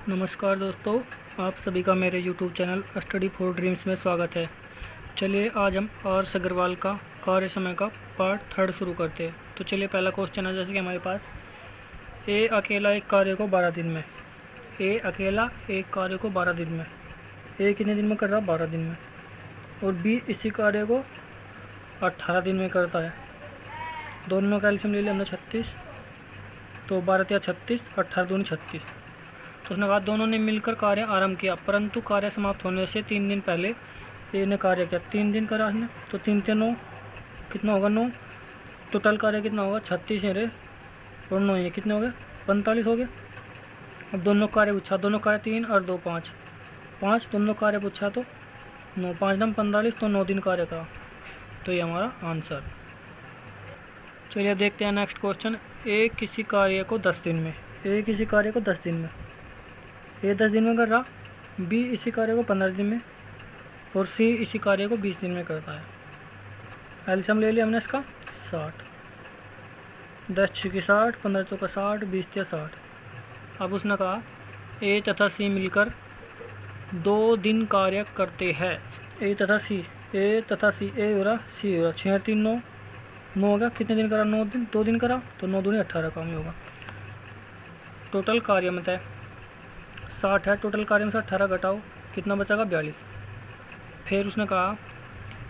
नमस्कार दोस्तों, आप सभी का मेरे YouTube channel study for dreams में स्वागत है। चलिए आज हम आर अग्रवाल का कार्य समय का पार्ट 3 शुरू करते हैं। तो चलिए पहला क्वेश्चन है, जैसे कि हमारे पास ए अकेला एक कार्य को 12 दिन में, ए अकेला एक कार्य को 12 दिन में, ए कितने दिन में कर रहा 12 दिन में, और बी इसी कार्य को 18 दिन में करता है। दोनों का एलसीएम ले लिया हमने 36, तो 12 या 36, 18 दूनी 36। तो उसने कहा दोनों ने मिलकर कार्य आरंभ किया, परंतु कार्य समाप्त होने से 3 दिन पहले ए ने कार्य किया। 3 दिन करा उसने, तो 3 3 9 कितना होगा 9। टोटल कार्य कितना होगा 36 है रे, और 9 ये कितने हो गए 45 हो गए। अब दोनों कार्य पूछा, दोनों कार्य 3 और 2 5 5, दोनों कार्य पूछा तो 9 5 दम 45, तो 9 दिन कार्य करा। तो ये हमारा आंसर। चलिए अब देखते हैं नेक्स्ट क्वेश्चन। ए किसी कार्य को 10 दिन में, ए किसी कार्य को 10 दिन में, ए 10 दिन में कर रहा, बी इसी कार्य को 15 दिन में, और सी इसी कार्य को 20 दिन में करता है। एलसीएम ले लिया हमने इसका 60, 10 6 60, 15 चौका 60, 20 या 60। अब उसने कहा ए तथा सी मिलकर 2 दिन कार्य करते हैं। ए तथा सी, ए तथा सी, ए हो रहा सी हो रहा, 6 3 9 9 होगा। कितने दिन करा 9 दिन, 2 दिन करा, तो 9 दूनी 18 काम ही होगा। टोटल कार्य मत है 60 है, टोटल कार्य में से 18 घटाओ कितना बचेगा 42। फिर उसने कहा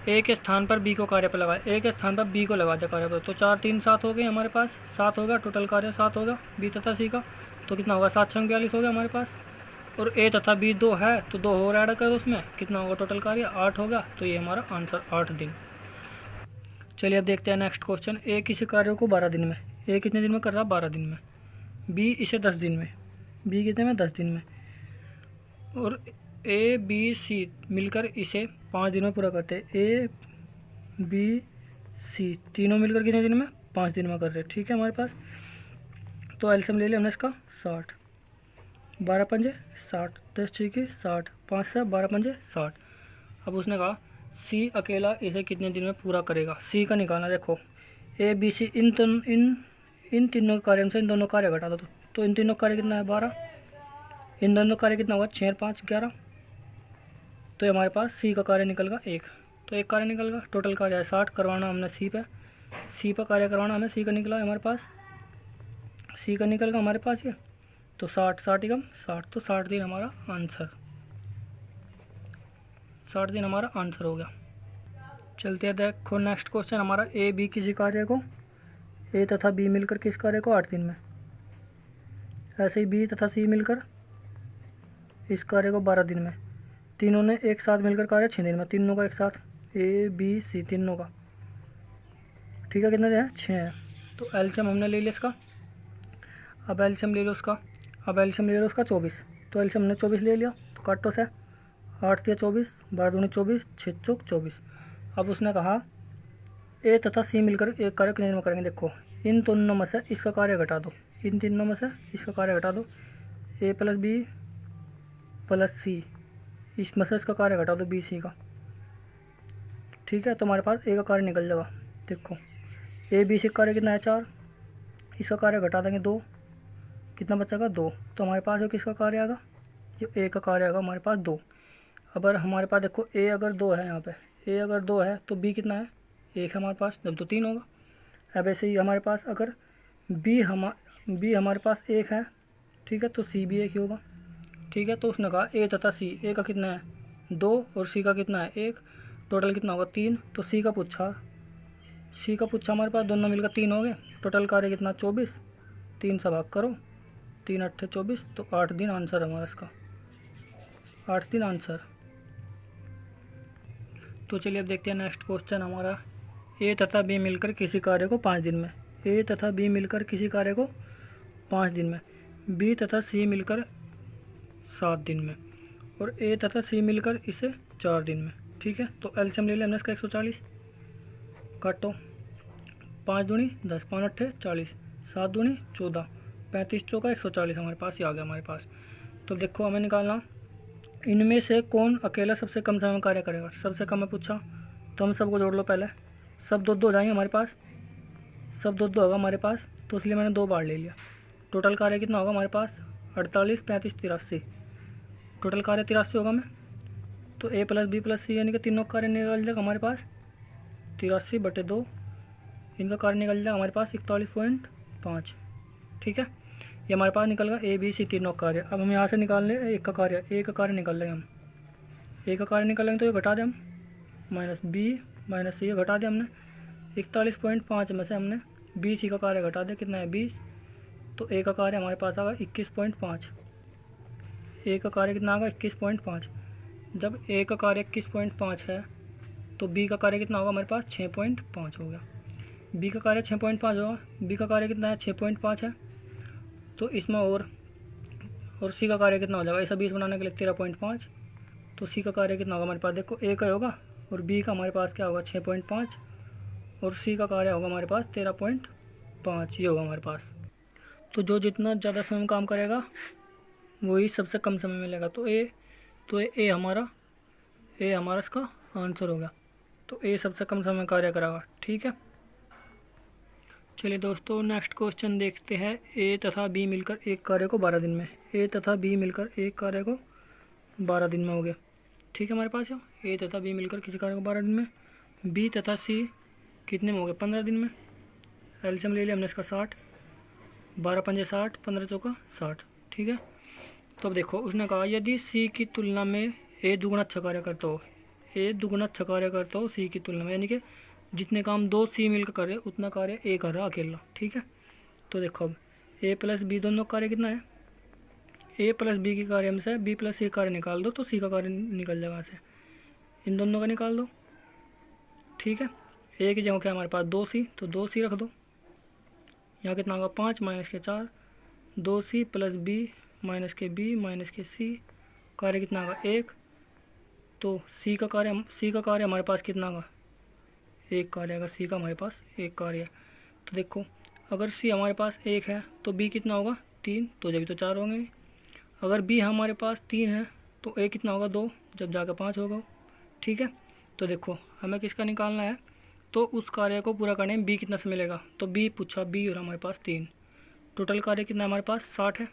ए के स्थान पर बी को कार्य पर लगाए, ए के स्थान पर बी को लगा दिया कार्य पर, तो 4 3 7 हो गए हमारे पास, 7 होगा टोटल कार्य, 7 होगा बी तथा सी का, तो कितना होगा 7 6 42 हो गया हमारे पास। और ए तथा बी 2 है, तो 2 और ऐड कर दो उसमें, कितना होगा टोटल कार्य 8 होगा। तो ये हमारा आंसर 8 दिन। चलिए अब देखते हैं नेक्स्ट क्वेश्चन। ए किसी कार्य को 12 दिन में, ए कितने दिन में कर रहा 12 दिन में, बी इसे 10 दिन में, बी कितने में 10 दिन में, और ए बी सी मिलकर इसे 5 दिन में पूरा करते हैं। ए बी सी तीनों मिलकर कितने दिन में 5 दिन में कर रहे हैं। ठीक है हमारे पास, तो एलसीएम ले लिया हमने इसका 60, 12 पंजे 60, 10 6 60, 5 से 12 पंजे 60। अब उसने कहा सी अकेला इसे कितने दिन में पूरा करेगा। सी का निकालना, देखो ए बी सी इन तीनों कार्य से इन दोनों कार्य घटा दो, तो इन तीनों कार्य कितना है 12, इन दोनों कार्य कितना हुआ 6 5 11, तो हमारे पास सी का कार्य निकल गया 1, तो एक कार्य निकल गया। टोटल कार्य है 60, करवाना हमने सी पे कार्य करवाना हमें, सी का निकला हमारे पास, सी का निकल गया हमारे पास ये, तो 60 60 ही कम 60, तो 60 दिन हमारा आंसर, 60 दिन हमारा आंसर हो गया। चलते हैं देखो नेक्स्ट क्वेश्चन हमारा। ए बी किसी कार्य को, ए तथा बी मिलकर किस कार्य को 8 दिन में, ऐसे ही बी तथा सी मिलकर इस कार्य को 12 दिन में, तीनों ने एक साथ मिलकर कार्य 6 दिन में, तीनों का एक साथ, ए बी सी तीनों का। ठीक है, कितने हैं 6 है, तो एलसीएम हमने ले लिया इसका। अब एलसीएम ले लो उसका, अब एलसीएम ले लो उसका 24, तो एलसीएम हमने 24 ले लिया, तो काटो से 8 या 24, 12 दूनी 24, 6 चौक 24। अब उसने कहा ए तथा सी मिलकर एक कार्य कितने दिन में करेंगे। देखो इन दोनों में से इसका कार्य घटा दो, इन तीनों में से इसका कार्य घटा दो, ए प्लस बी प्लस सी, इसमें से इसका कार्य घटा दो बी सी का। ठीक है, तो हमारे पास ए का कार्य निकल जाएगा। देखो ए बी सी का कार्य कितना है 4, इसका कार्य घटा देंगे 2, कितना बचेगा 2, तो हमारे पास जो किसका कार्य आएगा, जो ए का कार्य आएगा हमारे पास 2। अगर हमारे पास देखो ए अगर 2 है, यहाँ पे ए अगर 2 है तो बी कितना है 1 है हमारे पास, जब तो 3 होगा। अब ऐसे ही हमारे पास अगर बी हमारे पास 1 है, ठीक है, तो सी भी 1 ही होगा। ठीक है, तो उसने कहा ए तथा सी, ए का कितना है 2 और सी का कितना है 1, टोटल कितना होगा 3, तो सी का पूछा हमारे पास, दोनों मिलकर 3 हो गए। टोटल कार्य कितना 24, 3 से भाग करो, 3 8 24, तो 8 दिन आंसर हमारा इसका, 8 दिन आंसर। तो चलिए अब देखते हैं नेक्स्ट क्वेश्चन हमारा। ए तथा बी मिलकर किसी कार्य को 5 दिन में, ए तथा बी मिलकर किसी कार्य को 5 दिन में, बी तथा सी मिलकर 7 दिन में, और ए तथा सी मिलकर इसे 4 दिन में। ठीक है, तो एलसीएम ले लिया हमने इसका 140, काटो 5 दूनी 10, 5 8 40, 7 दूनी 14, 35 चौका 140 हमारे पास, ये आ गया हमारे पास। तो देखो हमें निकालना इनमें से कौन अकेला सबसे कम समय में कार्य करेगा। सबसे कम में पूछा, तो हम सबको जोड़ लो पहले, सब 2 2 हो जाएंगे हमारे पास, सब 2 2 होगा हमारे पास, तो इसलिए मैंने 2 बार ले लिया। टोटल कार्य कितना होगा हमारे पास 48, 35, 83, टोटल कार्य 83 होगा। मैं तो A plus B plus C यानी कि तीनों कार्य निकल जाएगा हमारे पास 83/2, इनका कार्य निकल जाएगा हमारे पास 41.5। ठीक है, ये हमारे पास निकल गया A B C तीनों कार्य। अब हम यहाँ से निकाल लें एक का कार्य निकाल लेंगे हम। एक का कार्य निकालेंगे तो ये घटा दें हम, माइनस B माइनस C घटा दें हमने 41.5 में से हमने BC का कार्य घटा दें, कितना है 20, तो A का कार्य हमारे पास आएगा 21.5। A का कार्य कितना आएगा 21.5। जब A का कार्य 21.5 है तो B का कार्य कितना होगा हमारे पास 6.5 हो गया। B का कार्य 6.5 होगा, B का कार्य कितना है 6.5 है, तो इसमें और C का कार्य कितना हो जाएगा, ऐसा 20 बनाने के लिए 13.5, तो C का कार्य कितना होगा हमारे पास, देखो A का होगा और B का हमारे पास क्या होगा 6.5 और C का कार्य होगा हमारे पास 13.5, ये होगा हमारे पास। तो जो जितना ज़्यादा समय में काम करेगा वही सबसे कम समय मिलेगा। तो ए हमारा इसका आंसर होगा। तो ए सबसे कम समय में कार्य करेगा। ठीक है, चलिए दोस्तों नेक्स्ट क्वेश्चन देखते हैं। ए तथा बी मिलकर एक कार्य को 12 दिन में, ए तथा बी मिलकर एक कार्य को 12 दिन में हो गया। ठीक है, हमारे पास ए तथा बी मिलकर किसी कार्य को 12 दिन में, बी तथा सी कितने में हो गए 15 दिन में। एलसीएम ले लिया हमने इसका 60, 12 पंजे 60, 15 चौका 60। ठीक है, तो अब देखो उसने कहा यदि सी की तुलना में ए दुगुना अच्छा कार्य करता हो, ए दुगुना अच्छा कार्य करता हो सी की तुलना में, यानी कि जितने काम 2 सी मिलकर करे उतना कार्य ए कर रहा अकेला। ठीक है, तो देखो अब ए प्लस बी दोनों कार्य कितना है, ए प्लस बी के कार्य में से बी प्लस सी कार्य निकाल दो तो सी का कार्य निकल जाएगा से, इन दोनों का निकाल दो। ठीक है, ए की जगह क्या हमारे पास 2C, तो 2C रख दो। यहाँ कितना होगा 5 माइनस के 4, 2C प्लस बी माइनस के बी माइनस के सी, कार्य कितना होगा 1, तो सी का कार्य हमारे पास कितना होगा 1 कार्य, अगर सी का हमारे पास 1 कार्य है। तो देखो अगर सी हमारे पास 1 है तो बी कितना होगा 3, तो जब तो 4 होंगे। अगर बी हमारे पास 3 है तो ए कितना होगा 2, जब जाकर 5 होगा। ठीक है, तो देखो हमें किसका निकालना है, तो उस कार्य को पूरा करने में बी कितना से मिलेगा, तो बी पूछा, बी और हमारे पास 3, टोटल कार्य कितना हमारे पास 60 है,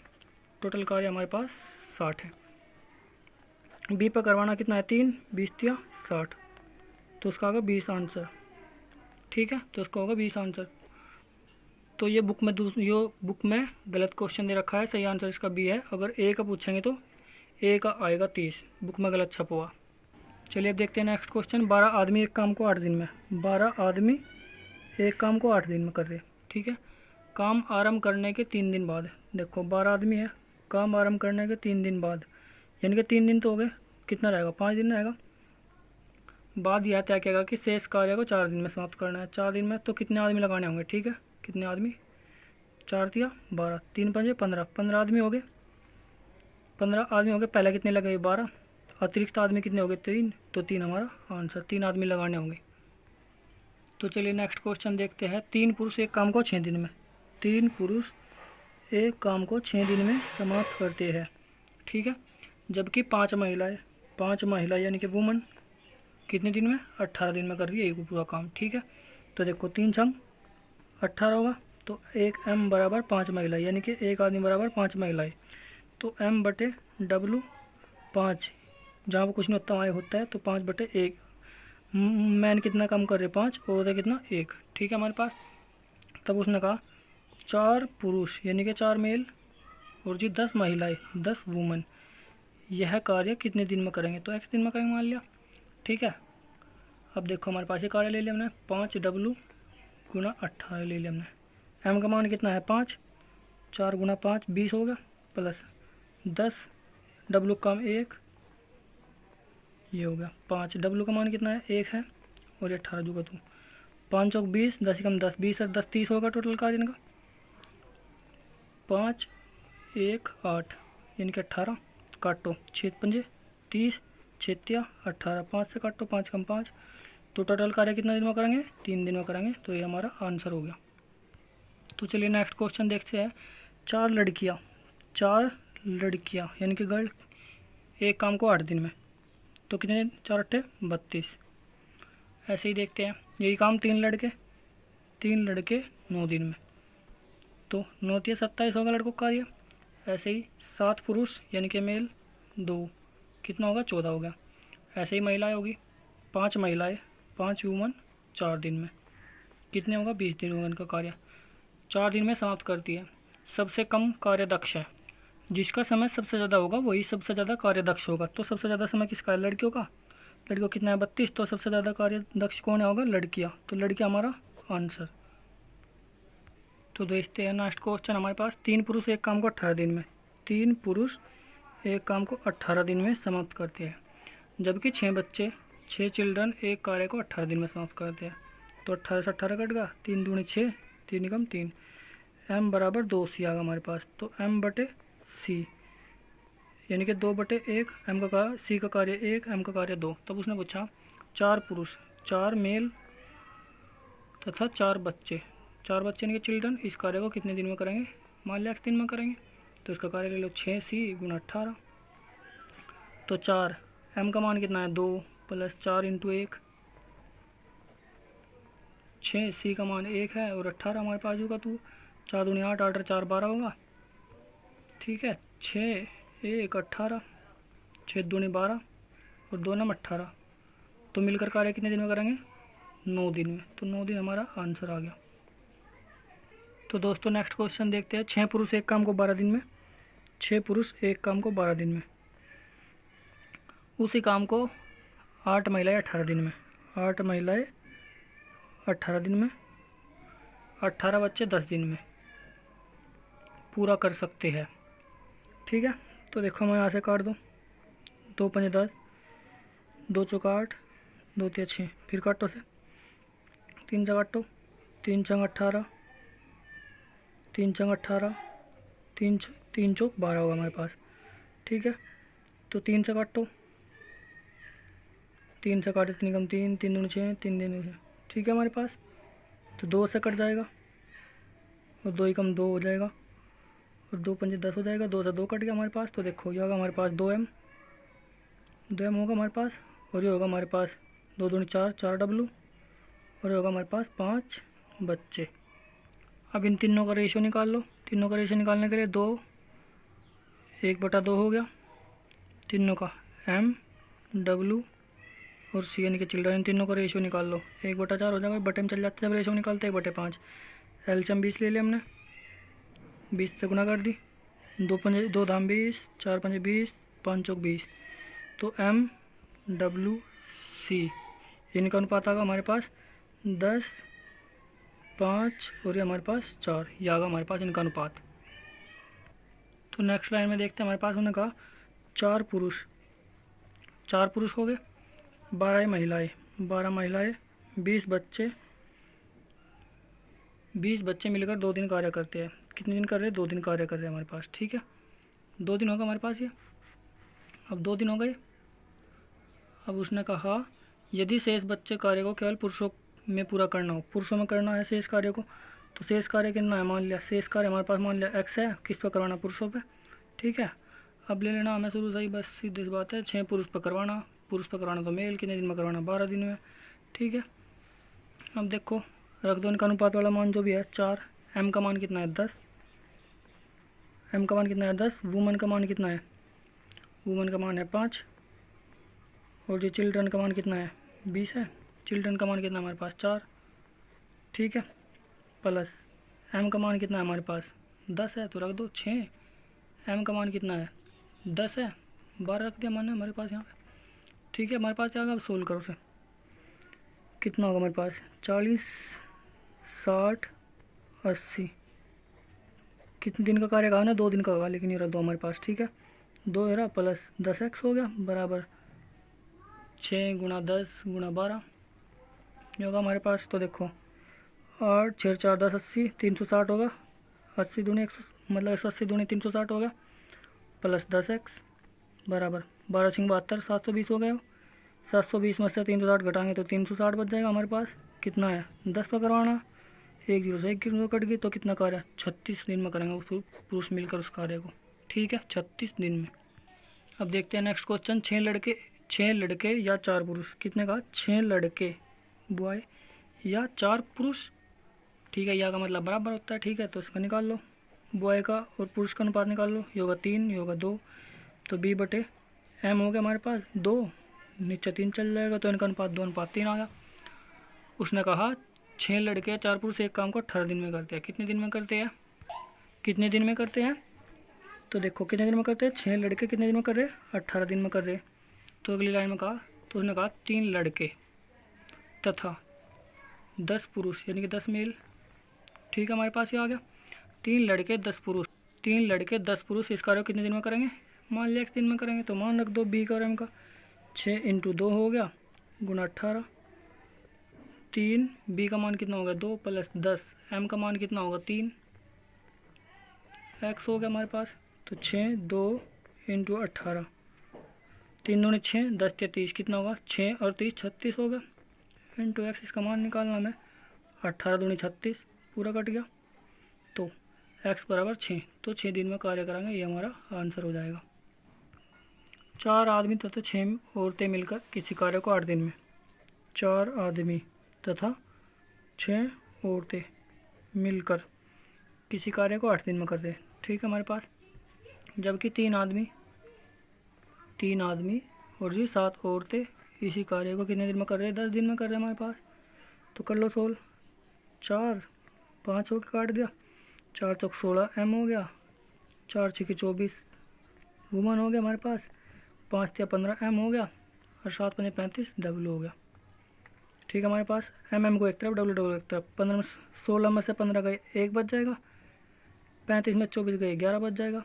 टोटल कार्य हमारे पास 60 है। बी पर करवाना कितना है 3, 20 या 60, तो उसका होगा 20 आंसर। ठीक है, तो उसका होगा 20 आंसर। तो ये बुक में गलत क्वेश्चन दे रखा है, सही आंसर इसका बी है। अगर ए का पूछेंगे तो ए का आएगा 30, बुक में गलत छपा हुआ। चलिए अब देखते हैं नेक्स्ट क्वेश्चन। 12 आदमी एक काम को 8 दिन में, 12 आदमी एक काम को 8 दिन में कर रहे। ठीक है, काम आरंभ करने के 3 दिन बाद, देखो 12 आदमी है, काम आरंभ करने के 3 दिन बाद, यानी कि 3 दिन तो हो गए, कितना रहेगा 5 दिन रहेगा। बाद यह तय किया कि शेष कार्य को 4 दिन में समाप्त करना है। 4 दिन में तो कितने आदमी लगाने होंगे, ठीक है, कितने आदमी, 4 दिया 12, 3 पंजे 15, 15 आदमी हो गए, 15 आदमी हो गए। पहले कितने लगे 12, अतिरिक्त आदमी कितने हो गए 3, तो 3 हमारा आंसर, 3 आदमी लगाने होंगे। तो चलिए नेक्स्ट क्वेश्चन देखते हैं। 3 पुरुष एक काम को 6 दिन में, 3 पुरुष एक काम को 6 दिन में समाप्त करते हैं। ठीक है, जबकि 5 महिलाएं यानी कि वुमन कितने दिन में, 18 दिन में कर रही है एक पूरा काम। ठीक है, तो देखो 3 छंग 18 होगा, तो 1 M बराबर 5 महिलाएं, यानी कि एक आदमी बराबर 5 महिलाएं, तो M/W 5, जहाँ पर कुछ नहीं होता वहाँ होता है, तो 5/1। मैन कितना काम कर रहे 5 और होता कितना 1। ठीक है, हमारे पास तब उसने कहा 4 पुरुष यानी कि 4 मेल और जी 10 महिलाएं 10 वुमन यह कार्य कितने दिन में करेंगे, तो x दिन में करेंगे मान लिया। ठीक है, अब देखो हमारे पास ये कार्य ले लिया हमने 5W गुना 18 ले लिया हमने। m का मान कितना है 5, 4 गुना 5 20 हो गया, प्लस 10 W का 1, ये हो गया 5। W का मान कितना है 1 है और ये 18 जुगा 2, 5 चौक 20, 10 कम 10 20 और 10 30 होगा टोटल कार्य इनका। 5 1 8 यानी कि 18, काटो 6 पंजे 30, 6 18, 5 से काटो 5 कम 5, तो टोटल कार्य कितना दिन में करेंगे 3 दिन में करेंगे, तो ये हमारा आंसर हो गया। तो चलिए नेक्स्ट क्वेश्चन देखते हैं। 4 लड़कियाँ यानी कि गर्ल एक काम को 8 दिन में, तो कितने 4 8 32। ऐसे ही देखते हैं, यही काम 3 लड़के 9 दिन में, तो 9 3 27 होगा लड़कों का कार्य। ऐसे ही 7 पुरुष यानी कि मेल 2, कितना होगा 14 हो गया। ऐसे ही महिलाएं होगी 5 महिलाएं 5 वुमन 4 दिन में, कितने होगा 20 दिन होगा इनका कार्य, 4 दिन में समाप्त करती है। सबसे कम कार्यदक्ष है, जिसका समय सबसे ज़्यादा होगा वही सबसे ज़्यादा कार्यदक्ष होगा। तो सबसे ज़्यादा समय किसका है, लड़कियों का। लड़कियों कितना है 32, तो सबसे ज़्यादा कार्यदक्ष कौन है होगा, लड़कियाँ। तो लड़कियाँ हमारा आंसर। तो देखते हैं नेक्स्ट क्वेश्चन हमारे पास। 3 पुरुष एक काम को 18 दिन में, 3 पुरुष एक काम को 18 दिन में समाप्त करते हैं, जबकि 6 बच्चे 6 चिल्ड्रन एक कार्य को 18 दिन में समाप्त करते हैं। तो 18 से 18 कट गया, 3 दूनी 6, 3 एकम 3, m बराबर 2 सी आ गया हमारे पास। तो m बटे सी यानी कि 2/1, m का सी का कार्य 1, m का कार्य 2। तब उसने पूछा 4 पुरुष 4 मेल तथा 4 बच्चे यानी कि चिल्ड्रन इस कार्य को कितने दिन में करेंगे, मान लिया 8 दिन में करेंगे। तो इसका कार्य ले लो 6c गुना 18। तो 4 m का मान कितना है 2 प्लस 4 इंटू 1, 6c का मान 1 है और 18 हमारे पास होगा। तो 4 दूनी 8, 8 4 12 होगा, ठीक है। 6 1 18, 6 दूनी 12 और 2 नम 18। तो मिलकर कार्य कितने दिन में करेंगे, 9 दिन में। तो 9 दिन हमारा आंसर आ गया। तो दोस्तों नेक्स्ट क्वेश्चन देखते हैं। 6 पुरुष एक काम को 12 दिन में, 6 पुरुष एक काम को 12 दिन में, उसी काम को 8 महिलाएं 18 दिन में, 8 महिलाएं 18 दिन में, 18 बच्चे 10 दिन में पूरा कर सकते हैं, ठीक है। तो देखो मैं यहाँ से काट दूँ, 2 पंजे 10, 2 चौका 8, 2 तिया 6, फिर काटो से 3 से काटो, 3 छंग 18, 3 छंग 18, 3 चौक 12 होगा हमारे पास, ठीक है। तो 3 से काटो, 3 से काटे 3 कम 3, 3 दूनी 6, 3 दूनी 6, ठीक है हमारे पास। तो 2 से कट जाएगा और 2 ही कम 2 हो जाएगा और 2 पंजे 10 हो जाएगा, 2 से 2 कट गया हमारे पास। तो देखो ये होगा हमारे पास 2m होगा हमारे पास, और ये होगा हमारे पास 2 दूनी 4, 4w, और ये होगा हमारे पास 5 बच्चे। अब इन तीनों का रेशियो निकाल लो। तीनों का रेशियो निकालने के लिए 2 1/2 हो गया तीनों का, m w और c यानी कि चिल्ड्रन, इन तीनों का रेशियो निकाल लो। 1/4 हो जाएगा, बटे में चल जाते हैं जब रेशियो निकालते हैं, 1/5। एलसीएम 20 ले लिया हमने, 20 से गुना कर दी, 2 पंजे 2 धाम 20, 4 पंजे 20, 5 चौक 20। तो m w c इनका अनुपात आगा हमारे पास 10 5 और ये हमारे पास 4, ये आगा हमारे पास इनका अनुपात। तो नेक्स्ट लाइन में देखते हैं हमारे पास उन्होंने कहा 4 पुरुष हो गए, 12 महिलाएं 20 बच्चे मिलकर 2 दिन कार्य करते हैं। कितने दिन कर रहे हैं, 2 दिन कार्य कर रहे हैं हमारे पास, ठीक है। 2 दिन होगा हमारे पास ये। अब 2 दिन हो गए। अब उसने कहा यदि शेष बच्चे कार्य को केवल पुरुषों में पूरा करना हो, पुरुषों में करना है शेष कार्य को, तो शेष कार्य कितना है, मान लिया शेष कार्य हमारे पास मान लिया x है, किस पर करवाना, पुरुषों पे, ठीक है। अब ले लेना हमें शुरू से ही, बस सीधी सी बात है, 6 पुरुष पर करवाना, तो मेल कितने दिन में करवाना, 12 दिन में, ठीक है। अब देखो रख दो इनका अनुपात वाला मान जो भी है 4, m का मान कितना है 10, वुमन का मान कितना है, वुमन का मान है 5, और जो चिल्ड्रन का मान कितना है 20 है, चिल्ड्रन का मान कितना है हमारे पास 4, ठीक है। प्लस m का मान कितना है हमारे पास 10 है, तो रख दो 6, m का मान कितना है 10 है, 12 रख दिया मैंने हमारे पास यहाँ पे, ठीक है। हमारे पास क्या होगा, अब सोल्व करो से कितना होगा हमारे पास 40 60 80, कितने दिन का कार्य कहा ना, 2 दिन का होगा, लेकिन ये रख दो हमारे पास, ठीक है। 2 है प्लस 10x हो गया बराबर 6 गुना 10 गुना 12, ये होगा हमारे पास। तो देखो 8 6 4 10 80, 360 होगा, 80 दूनी 100 मतलब 180 दूनी 360 होगा, प्लस 10x बराबर 12 6 72, 720 हो गया। 720 में से 360 घटाएंगे तो 360 बच जाएगा हमारे पास। कितना है 10 पर करवाना, 1 0 से 1 0 कट गई, तो कितना कार्य 36 दिन में करेंगे उस पुरुष मिलकर उस कार्य को, ठीक है, 36 दिन में। अब देखते हैं नेक्स्ट क्वेश्चन। 6 लड़के या 4 पुरुष, कितने का 6 लड़के बॉय या 4 पुरुष, ठीक है, या का मतलब बराबर होता है, ठीक है। तो इसका निकाल लो, बॉय का और पुरुष का अनुपात निकाल लो, ये होगा 3, ये होगा 2, तो B बटे M हो गया हमारे पास 2, नीचे 3 चल जाएगा, तो इनका अनुपात 2:3 आ गया। उसने कहा 6 लड़के 4 पुरुष एक काम को 18 दिन में करते हैं। कितने दिन में करते हैं? कितने दिन में करते हैं? तो देखो कितने दिन में करते हैं, 6 लड़के कितने दिन में कर रहे हैं? 18 दिन में कर रहे हैं। तो अगली लाइन में कहा, तो उसने कहा 3 लड़के तथा 10 पुरुष यानी कि 10 मेल। ठीक है, हमारे पास ये आ गया 3 लड़के 10 पुरुष। 3 लड़के 10 पुरुष इस कार्य को कितने दिन में करेंगे? मान लिया 1 दिन में करेंगे, तो मान रख दो B का और M का। 6 × 2 हो गया गुणा 18। 3 B का मान कितना होगा? 2 + 10 M का मान कितना होगा? 3 X हो गया हमारे पास। तो 6 2 × 18, 3 दूनी 6, 10 × 30 कितना होगा? 6 और 30 36 होगा इंटू X। इसका मान निकालना हमें, 18 दूनी 36 पूरा कट गया, तो X बराबर 6। तो 6 दिन में कार्य कराएंगे, ये हमारा आंसर हो जाएगा। 4 आदमी तथा 6 औरतें मिलकर किसी कार्य को 8 दिन में। 4 आदमी तथा 6 औरतें मिलकर किसी कार्य को 8 दिन में करते हैं। ठीक है हमारे पास, जबकि 3 आदमी और जी 7 औरतें इसी कार्य को कितने दिन में कर रहे हैं? 10 दिन में कर रहे हैं हमारे पास। तो कर लो सोल्व। 4 5 हो के काट दिया, 4 चौक 16 M हो गया, 4 6 24 वुमन हो गया हमारे पास, 5 3 15 M हो गया, और 7 5 35 W हो गया। ठीक है हमारे पास, M को एक तरफ, W एक तरफ। 15 में 16 में से 15 गए 1 बच जाएगा, 35 में 24 गए 11 बच जाएगा।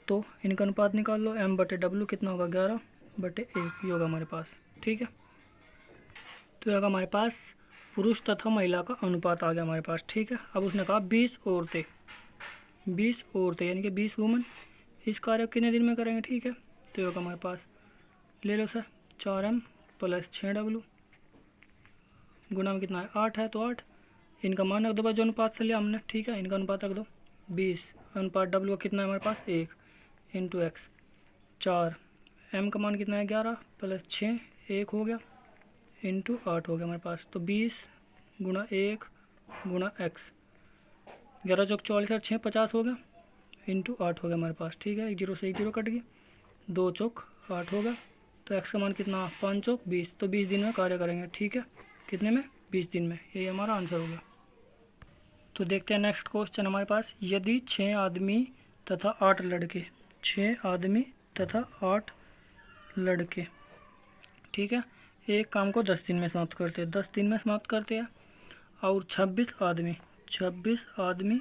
तो इनका अनुपात निकाल लो, M बटे W कितना होगा? 11 बटे 1 ये होगा हमारे पास। ठीक है, तो ये होगा हमारे पास पुरुष तथा महिला का अनुपात आ गया हमारे पास। ठीक है, अब उसने कहा 20 औरतें यानी कि 20 वुमन इस कार्य को कितने दिन में करेंगे? ठीक है, तो ये होगा हमारे पास, ले लो सर, 4M + 6W गुणा में कितना है? 8 है, तो 8 इनका मान रख दो बस, जो अनुपात से लिया हमने। ठीक है, इनका अनुपात रख दो 20 अनुपात W का कितना है हमारे पास? 1 इंटू X। 4 M का मान कितना है? 11 + 6 1 हो गया इंटू 8 हो गया हमारे पास। तो 20 गुणा 1 गुणा X, 11 चौक 44 और 6 50 हो गया इंटू 8 हो गया हमारे पास। ठीक है, 1 0 से 1 0 कट गई, 2 चौक 8 होगा, तो X का मान कितना? 5 चौक 20, तो 20 दिन में कार्य करेंगे। ठीक है, कितने में? 20 दिन में, यही हमारा आंसर होगा। तो देखते हैं नेक्स्ट क्वेश्चन हमारे पास, यदि 6 आदमी तथा 8 लड़के, 6 आदमी तथा 8 लड़के, ठीक है, एक काम को 10 दिन में समाप्त करते हैं, 10 दिन में समाप्त करते हैं, और 26 आदमी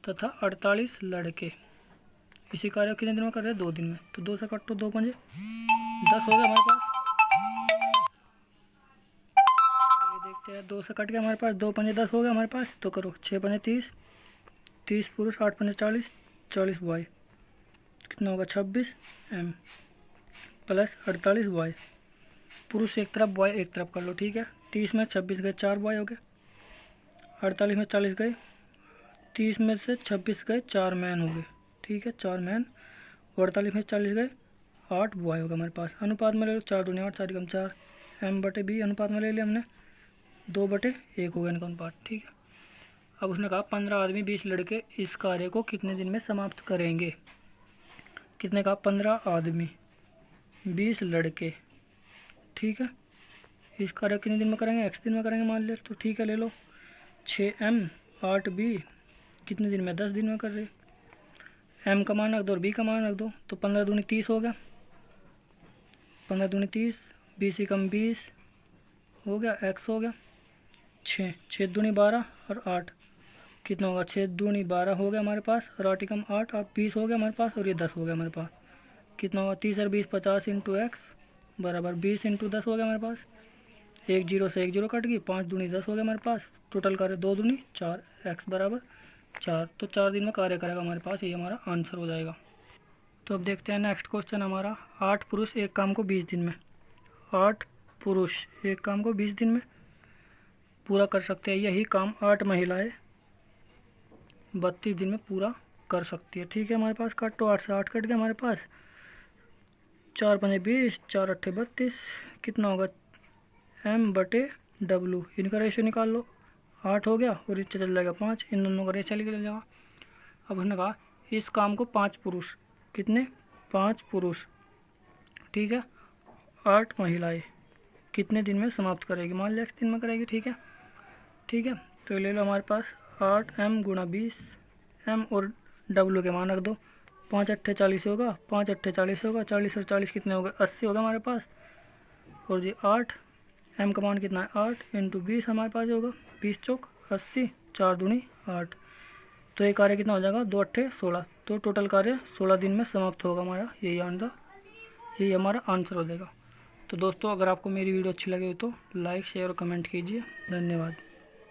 तथा 48 लड़के इसी कार्य को कितने दिन में कर रहे हैं? 2 दिन में। तो 2 से काटो, 2 पंजे 10 हो गया हमारे पास। देखते हैं, 2 से कट गया हमारे पास, 2 पंजे 10 हो गया हमारे पास। तो करो 6 पंजे 30, 30 पुरुष, 8 पंजे 40, 40 बॉय, कितना होगा? 26 M + 48 बॉय। पुरुष एक तरफ, बॉय एक तरफ कर लो। ठीक है, 30 में 26 गए 4 बॉय हो गए, 48 में 40 गए, 30 में से 26 गए 4 मैन हो गए। ठीक है, 4 मैन, 48 में 40 गए 8 बॉय हो गए हमारे पास। अनुपात में ले लो, 4 दूनी 8, 4 कम 4, M बटे B अनुपात में ले लिया हमने, 2 बटे 1 हो गया इनका अनुपात। ठीक है, अब उसने कहा 15 आदमी 20 लड़के इस कार्य को कितने दिन में समाप्त करेंगे? कितने कहा? 15 आदमी 20 लड़के, ठीक है, इस कार्य कितने दिन में करेंगे? X दिन में करेंगे मान लिया। तो ठीक है, ले लो 6M 8B कितने दिन में? 10 दिन में कर रहे। M का मान रख दो और B का मान रख दो, तो 15 दूनी 30 हो गया, 15 दूनी 30, 20 कम 20 हो गया, X हो गया 6, 6 दूनी 12 और 8 कितना होगा? 6 दूनी 12 हो गया हमारे पास, और 8 कम 8 और 20 हो गया हमारे पास, और ये 10 हो गया हमारे पास। कितना होगा? 30 और 20 50 इंटू X बराबर 20 इंटू 10 हो गया हमारे पास। 1 0 से 1 0 कट गई, 5 दूनी 10 हो गया हमारे पास। टोटल कार्य 2 दूनी 4, X बराबर 4। तो 4 दिन में कार्य करेगा हमारे पास, ये हमारा आंसर हो जाएगा। तो अब देखते हैं नेक्स्ट क्वेश्चन हमारा, 8 पुरुष एक काम को 20 दिन में, 8 पुरुष एक काम को 20 दिन में पूरा कर सकते हैं। यही काम 8 महिलाएं 32 दिन में पूरा कर सकती है। ठीक है, हमारे पास काटो, 8 से 8 कट गया हमारे पास, 4 पंजे 20, 4 अट्ठे 32, कितना होगा? M बटे W, इनका रेशियो निकाल लो, 8 हो गया और नीचे चल जाएगा 5, इन दोनों का रेशियो निकल जाएगा अब उसने कहा इस काम को 5 पुरुष, कितने 5 पुरुष, ठीक है, 8 महिलाएं कितने दिन में समाप्त करेगी, मान लिया 1 दिन में करेगी, ठीक है। ठीक है, तो ले लो हमारे पास 8m गुणा 20, m और w के मान रख दो, 5 अट्ठे 40 होगा, 5 अट्ठे 40 होगा, 40 और 40 कितने हो गए 80 होगा हमारे पास। और जी 8 m का मान कितना है 8 इंटू 20 हमारे पास होगा, 20 चौक 80, 4 दूनी 8। तो ये कार्य कितना हो जाएगा 2 अट्ठे 16, तो टोटल कार्य 16 दिन में समाप्त होगा हमारा, यही हमारा आंसर हो जाएगा। तो दोस्तों अगर आपको मेरी वीडियो अच्छी लगे तो लाइक शेयर और कमेंट कीजिए। धन्यवाद।